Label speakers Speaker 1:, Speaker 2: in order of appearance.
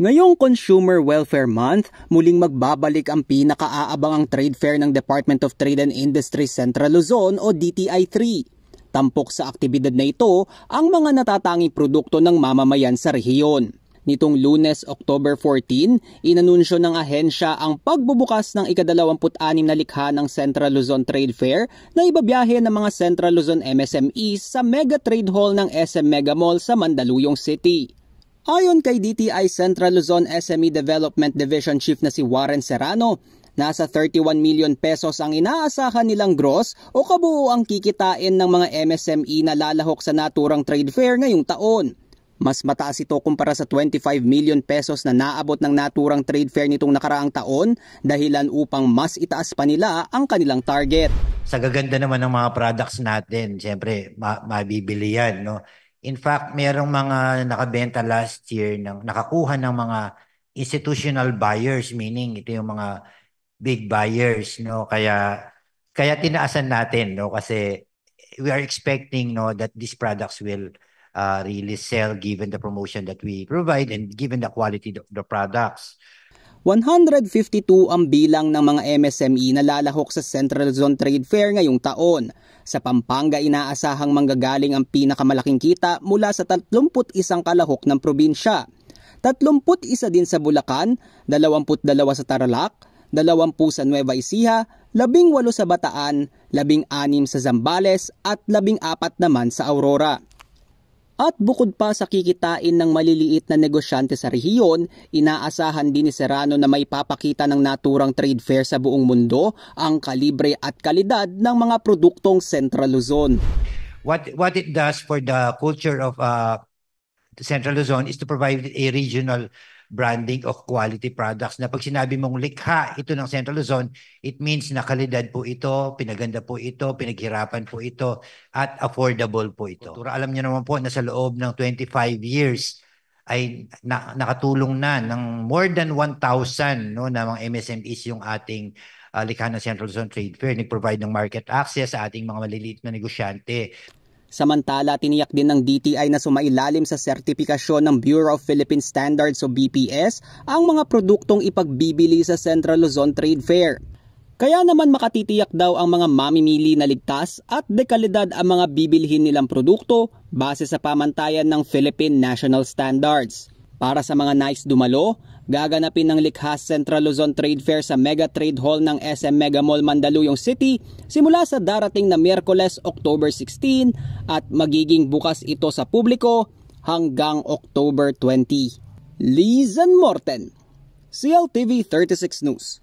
Speaker 1: Ngayong Consumer Welfare Month, muling magbabalik ang pinakaabangang trade fair ng Department of Trade and Industry Central Luzon o DTI-3. Tampok sa aktibidad na ito ang mga natatanging produkto ng mamamayan sa rehiyon. Nitong Lunes, October 14, inanunsyo ng ahensya ang pagbubukas ng ika-26 na likha ng Central Luzon Trade Fair na ibabiyahe ng mga Central Luzon MSMEs sa Mega Trade Hall ng SM Mega Mall sa Mandaluyong City. Ayon kay DTI Central Luzon SME Development Division Chief na si Warren Serrano, nasa 31 million pesos ang inaasahan nilang gross o kabuuang kikitain ng mga MSME na lalahok sa naturang trade fair ngayong taon. Mas mataas ito kumpara sa 25 million pesos na naabot ng naturang trade fair nitong nakaraang taon, dahilan upang mas itaas pa nila ang kanilang target.
Speaker 2: Sa gaganda naman ng mga products natin, siyempre mabibili yan, no? In fact, mayroong mga nakabenta last year nakakuha ng mga institutional buyers, meaning ito yung mga big buyers, no? Kaya tinaasan natin, no? Kasi we are expecting, no, that these products will really sell given the promotion that we provide and given the quality of the products.
Speaker 1: 152 ang bilang ng mga MSME na lalahok sa Central Luzon Trade Fair ngayong taon. Sa Pampanga, inaasahang manggagaling ang pinakamalaking kita mula sa 31 kalahok ng probinsya. 31 din sa Bulacan, 22 sa Tarlac, 20 sa Nueva Ecija, 18 sa Bataan, 16 sa Zambales at 14 naman sa Aurora. At bukod pa sa kikitain ng maliliit na negosyante sa rehiyon, inaasahan din ni Serrano na may papakita ng naturang trade fair sa buong mundo ang kalibre at kalidad ng mga produktong Central Luzon.
Speaker 2: What it does for the culture of Central Luzon is to provide a regional branding of quality products na pag sinabi mong likha ito ng Central Luzon, it means na kalidad po ito, pinaganda po ito, pinaghirapan po ito, at affordable po ito. Alam niyo naman po na sa loob ng 25 years ay nakatulong na ng more than 1,000 no, na mga MSMEs yung ating likha ng Central Luzon Trade Fair. Nag-provide ng market access sa ating mga maliliit na negosyante.
Speaker 1: Samantala, tiniyak din ng DTI na sumailalim sa sertipikasyon ng Bureau of Philippine Standards o BPS ang mga produktong ipagbibili sa Central Luzon Trade Fair. Kaya naman makatitiyak daw ang mga mamimili na ligtas at dekalidad ang mga bibilhin nilang produkto base sa pamantayan ng Philippine National Standards. Para sa mga nais dumalo, gaganapin ng likha Central Luzon Trade Fair sa Mega Trade Hall ng SM Mega Mall Mandaluyong City simula sa darating na Miyerkules, October 16 at magiging bukas ito sa publiko hanggang October 20. Lizan Morten, CLTV 36 News.